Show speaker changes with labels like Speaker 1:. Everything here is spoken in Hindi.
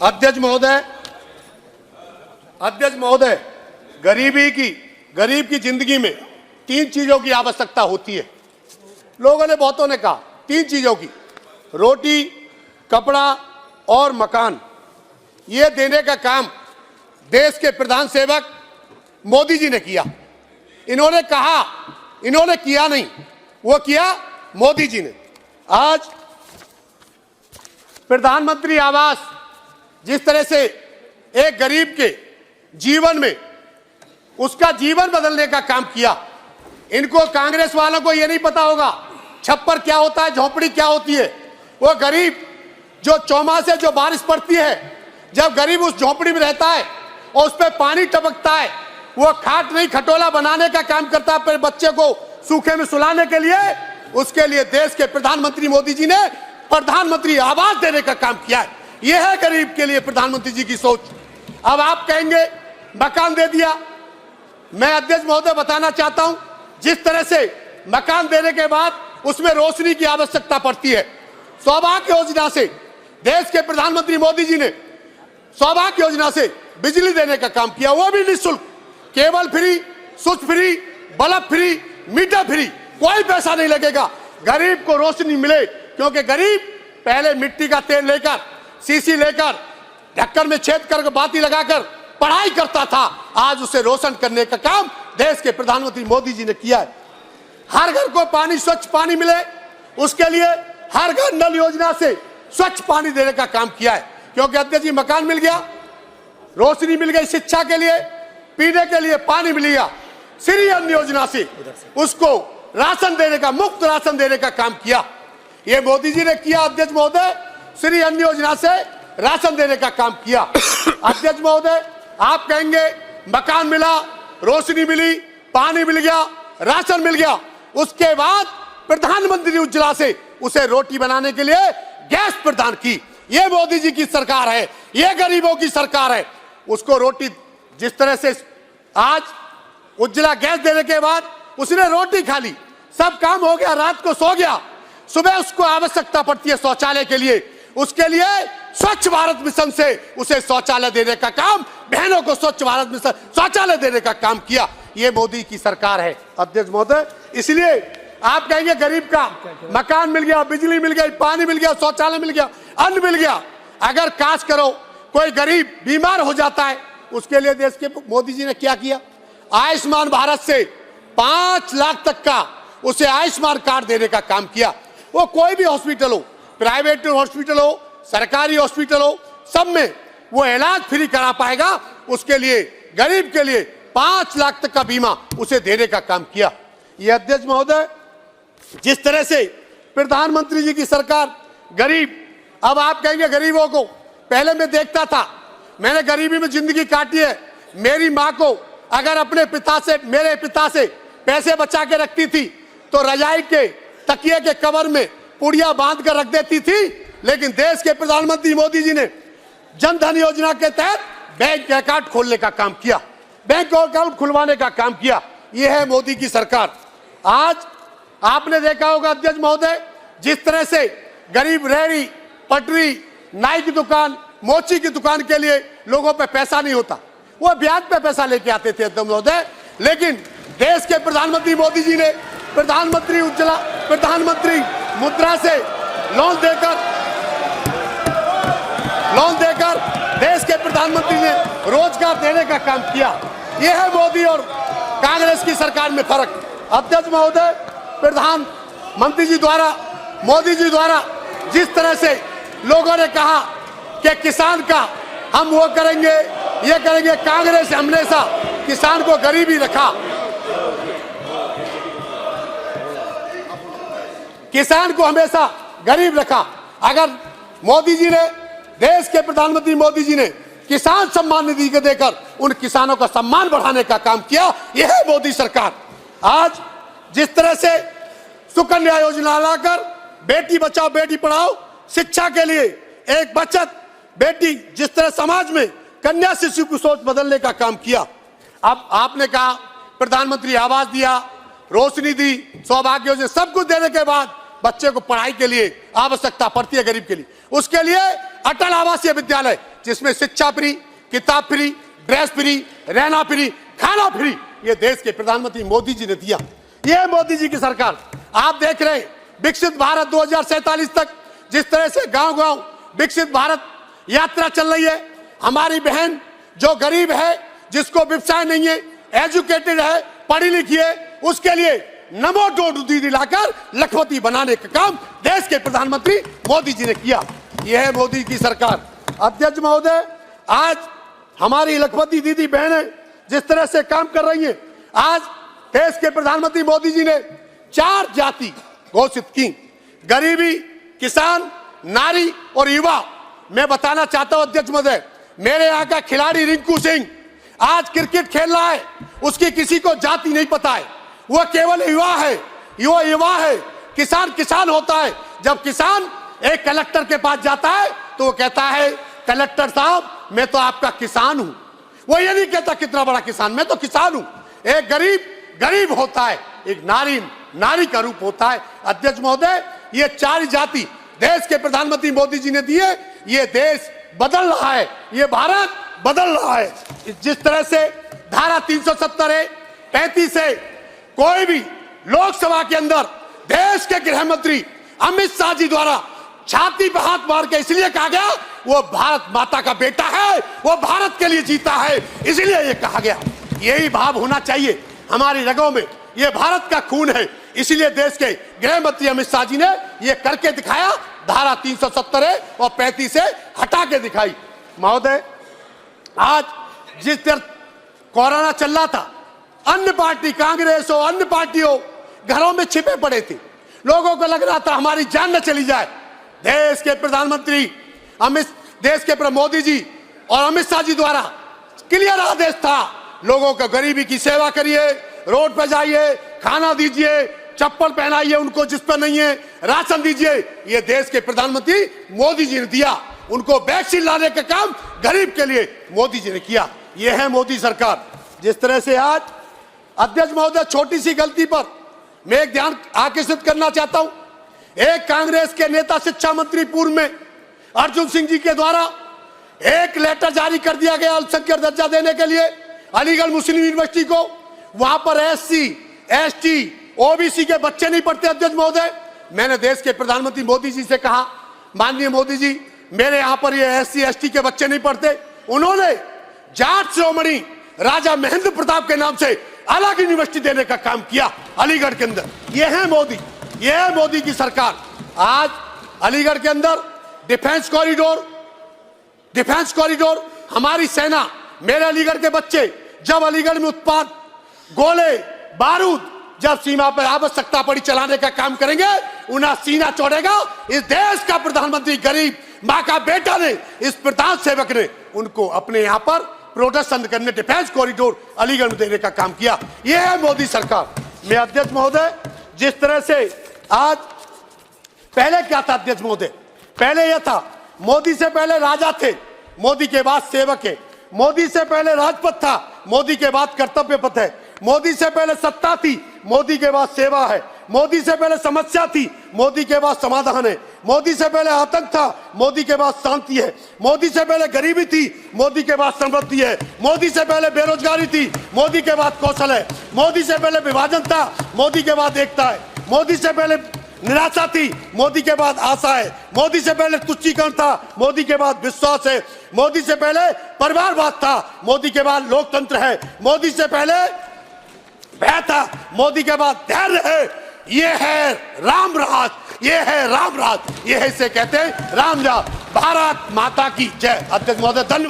Speaker 1: अध्यक्ष महोदय, गरीब की जिंदगी में 3 चीजों की आवश्यकता होती है। लोगों ने, बहुतों ने कहा 3 चीजों की, रोटी, कपड़ा और मकान। ये देने का काम देश के प्रधान सेवक मोदी जी ने किया। इन्होंने कहा, इन्होंने किया नहीं, वो किया मोदी जी ने। आज प्रधानमंत्री आवास जिस तरह से एक गरीब के जीवन में उसका जीवन बदलने का काम किया, इनको, कांग्रेस वालों को यह नहीं पता होगा छप्पर क्या होता है, झोपड़ी क्या होती है। वो गरीब जो चौमासे जो बारिश पड़ती है, जब गरीब उस झोपड़ी में रहता है और उस पर पानी टपकता है, वो खाट नहीं खटोला बनाने का काम करता है, फिर बच्चे को सूखे में सुलाने के लिए, उसके लिए देश के प्रधानमंत्री मोदी जी ने प्रधानमंत्री आवास देने का काम किया है। यह है गरीब के लिए प्रधानमंत्री जी की सोच। अब आप कहेंगे मकान दे दिया। मैं अध्यक्ष महोदय बताना चाहता हूं, जिस तरह से मकान देने के बाद उसमें रोशनी की आवश्यकता पड़ती है। सौभाग्य योजना से देश के प्रधानमंत्री मोदी जी ने सौभाग्य योजना से बिजली देने का काम किया, वो भी निःशुल्क, cable free, switch free, bulb free, meter free, कोई पैसा नहीं लगेगा। गरीब को रोशनी मिले, क्योंकि गरीब पहले मिट्टी का तेल लेकर, सीसी लेकर, ढक्कन में छेद कर बाती लगाकर पढ़ाई करता था। आज उसे रोशन करने का काम देश के प्रधानमंत्री मोदी जी ने किया है। हर घर को पानी, स्वच्छ पानी मिले, उसके लिए हर घर नल योजना से स्वच्छ पानी देने का काम किया है। क्योंकि अध्यक्ष जी, मकान मिल गया, रोशनी मिल गई, शिक्षा के लिए, पीने के लिए पानी मिल गया, श्री अन्न योजना से उसको राशन देने का, मुफ्त राशन देने का काम किया, ये मोदी जी ने किया। अध्यक्ष महोदय, श्री अन्न योजना से राशन देने का काम किया। अध्यक्ष महोदय, आप कहेंगे मकान मिला, रोशनी मिली, पानी मिल गया, राशन मिल गया, उसके बाद प्रधानमंत्री उज्ज्वला से उसे रोटी बनाने के लिए गैस प्रदान की। ये मोदी जी की सरकार है, ये गरीबों की सरकार है। उसको रोटी, जिस तरह से आज उज्ज्वला गैस देने के बाद उसने रोटी खा ली, सब काम हो गया, रात को सो गया, सुबह उसको आवश्यकता पड़ती है शौचालय के लिए, उसके लिए स्वच्छ भारत मिशन से उसे शौचालय देने का काम, बहनों को स्वच्छ भारत मिशन शौचालय देने का काम किया। ये मोदी की सरकार है। अध्यक्ष महोदय, इसलिए आप कहेंगे गरीब का मकान मिल गया, बिजली मिल गई, पानी मिल गया, शौचालय मिल गया, अन्न मिल गया। अगर काश करो कोई गरीब बीमार हो जाता है, उसके लिए देश के मोदी जी ने क्या किया? आयुष्मान भारत से 5 लाख तक का उसे आयुष्मान कार्ड देने का काम किया। वो कोई भी हॉस्पिटल हो, प्राइवेट हॉस्पिटल हो, सरकारी हॉस्पिटल हो, सब में वो इलाज फ्री करा पाएगा। उसके लिए, गरीब के लिए 5 लाख तक का बीमा उसे देने का काम किया। ये अध्यक्ष महोदय, जिस तरह से प्रधानमंत्री जी की सरकार गरीब, अब आप कहेंगे गरीबों को, पहले मैं देखता था, मैंने गरीबी में जिंदगी काटी है। मेरी माँ को अगर अपने पिता से, मेरे पिता से पैसे बचा के रखती थी तो रजाई के तकिए के कवर में पुड़िया बांध कर रख देती थी। लेकिन देश के प्रधानमंत्री मोदी जी ने जन धन योजना के तहत बैंक अकाउंट खोलने का काम किया, बैंक अकाउंट खुलवाने का काम किया। यह है मोदी की सरकार। आज आपने देखा होगा अध्यक्ष महोदय, जिस तरह से गरीब रेहड़ी, पटरी, नाई की दुकान, मोची की दुकान के लिए लोगों पे पैसा नहीं होता, वो ब्याज पे पैसा लेके आते थे अध्यक्ष महोदय। लेकिन देश के प्रधानमंत्री मोदी जी ने प्रधानमंत्री उज्ज्वला, प्रधानमंत्री मुद्रा से लोन देकर देश के प्रधानमंत्री ने रोजगार देने का काम किया। यह है मोदी और कांग्रेस की सरकार में फर्क। अध्यक्ष महोदय, प्रधानमंत्री जी द्वारा, मोदी जी द्वारा जिस तरह से लोगों ने कहा कि किसान का हम वो करेंगे, ये करेंगे, कांग्रेस हमेशा किसान को गरीब ही रखा, किसान को हमेशा गरीब रखा। अगर मोदी जी ने, देश के प्रधानमंत्री मोदी जी ने किसान सम्मान निधि को देकर उन किसानों का सम्मान बढ़ाने का काम किया, यह है मोदी सरकार। आज जिस तरह से सुकन्या योजना लाकर बेटी बचाओ बेटी पढ़ाओ, शिक्षा के लिए एक बचत, बेटी, जिस तरह समाज में कन्या शिशु की सोच बदलने का काम किया। अब आपने कहा प्रधानमंत्री आवास दिया, रोशनी दी, सौभाग्य योजना, सब कुछ देने के बाद बच्चे को पढ़ाई के लिए आवश्यकता पड़ती है गरीब के लिए, उसके लिए अटल आवासीय विद्यालय जिसमें शिक्षा फ्री, किताब फ्री, ड्रेस फ्री, रहना फ्री, खाना फ्री, ये देश के प्रधानमंत्री मोदी जी ने दिया। ये मोदी जी की सरकार। आप देख रहे हैं विकसित भारत 2047 तक जिस तरह से गांव-गांव विकसित भारत यात्रा चल रही है। हमारी बहन जो गरीब है, जिसको व्यवसाय नहीं है, एजुकेटेड है, पढ़ी लिखी है, उसके लिए नमो ड्रोन दीदी लाकर लखपति बनाने का काम देश के प्रधानमंत्री मोदी जी ने किया। यह है मोदी की सरकार। अध्यक्ष महोदय, आज हमारी लखपति दीदी बहनें जिस तरह से काम कर रही हैं, आज देश के प्रधानमंत्री मोदी जी ने 4 जाति घोषित की, गरीबी, किसान, नारी और युवा। मैं बताना चाहता हूं अध्यक्ष महोदय, मेरे यहाँ का खिलाड़ी रिंकू सिंह आज क्रिकेट खेल रहा है, उसकी किसी को जाति नहीं पता है, वह केवल युवा है, युवा है। किसान किसान होता है। जब किसान एक कलेक्टर के पास जाता है तो वो कहता है, कलेक्टर साहब मैं तो आपका किसान हूं। वो ये नहीं कहता कितना बड़ा किसान, मैं तो किसान हूं। एक गरीब गरीब होता है, एक नारी नारी का रूप होता है। अध्यक्ष महोदय, ये 4 जाति देश के प्रधानमंत्री मोदी जी ने दिए। ये देश बदल रहा है, ये भारत बदल रहा है। जिस तरह से धारा 370 है, 35 है, कोई भी लोकसभा के अंदर देश के गृह मंत्री अमित शाह जी द्वारा छाती पर हाथ मार के इसलिए कहा गया वो भारत माता का बेटा है, वो भारत के लिए जीता है, इसलिए ये कहा गया। यही भाव होना चाहिए हमारी रगों में, ये भारत का खून है, इसलिए देश के गृह मंत्री अमित शाह जी ने ये करके दिखाया। धारा 370 और 35 से हटा के दिखाई। महोदय, आज जिस तरह कोरोना चल रहा था, अन्य पार्टी, कांग्रेस हो, अन्य पार्टी हो, घरों में छिपे पड़े थे। लोगों को लग रहा था हमारी जान न चली जाए। देश के प्रधानमंत्री देश के मोदी जी और अमित शाह जी द्वारा क्लियर आदेश था, लोगों को गरीबी की सेवा करिए, रोड पर जाइए, खाना दीजिए, चप्पल पहनाइए उनको जिस पर नहीं है, राशन दीजिए। ये देश के प्रधानमंत्री मोदी जी ने दिया। उनको वैक्सीन लाने का काम गरीब के लिए मोदी जी ने किया। ये है मोदी सरकार। जिस तरह से आज अध्यक्ष महोदय, छोटी सी गलती पर मैं एक ध्यान आकर्षित करना चाहता हूं। एक कांग्रेस के नेता, शिक्षा मंत्री पूर्व में अर्जुन सिंह जी के द्वारा एक लेटर जारी कर दिया गया अल्पसंख्यक दर्जा देने के लिए अलीगढ़ मुस्लिम यूनिवर्सिटी को। वहां पर SC, ST, OBC के बच्चे नहीं पढ़ते। अध्यक्ष महोदय, मैंने देश के प्रधानमंत्री मोदी जी से कहा, माननीय मोदी जी, मेरे यहां पर ये SC, ST के बच्चे नहीं पढ़ते। उन्होंने जाट शिरोमणि राजा महेंद्र प्रताप के नाम से अलग यूनिवर्सिटी देने का काम किया अलीगढ़ के अंदर। यह है मोदी, यह है मोदी की सरकार। आज अलीगढ़ के अंदर डिफेंस कॉरिडोर, हमारी सेना, मेरे अलीगढ़ के बच्चे जब अलीगढ़ में उत्पाद, गोले, बारूद जब सीमा पर आवश्यकता पड़ी चलाने का काम करेंगे, उन्हें सीना चौड़ेगा। इस देश का प्रधानमंत्री गरीब मां का बेटा ने, इस प्रधान सेवक ने उनको अपने यहां पर प्रोटेक्शन करने, डिफेंस कॉरिडोर अलीगढ़ में देने का काम किया। यह है मोदी सरकार। मैं अध्यक्ष महोदय, जिस तरह से आज पहले क्या था अध्यक्ष महोदय, पहले यह था मोदी से पहले राजा थे, मोदी के बाद सेवक है। मोदी से पहले राजपथ था, मोदी के बाद कर्तव्य पथ है। मोदी से पहले सत्ता थी, मोदी के बाद सेवा है। मोदी से पहले समस्या थी, मोदी के बाद समाधान है। मोदी से पहले आतंक था, मोदी के बाद शांति है। मोदी से पहले गरीबी थी, मोदी के बाद समृद्धि है। मोदी से पहले बेरोजगारी थी, मोदी के बाद कौशल है। मोदी से पहले विभाजन था, मोदी के बाद एकता है। मोदी से पहले निराशा थी, मोदी के बाद आशा है। मोदी से पहले तुच्छीकरण था, मोदी के बाद विश्वास है। मोदी से पहले परिवारवाद था, मोदी के बाद लोकतंत्र है। मोदी से पहले भय था, मोदी के बाद धैर्य है। ये है राम राज, ये है राम राज, ये है इसे कहते हैं राम राज। भारत माता की जय। अध्यक्ष महोदय, धन्यवाद।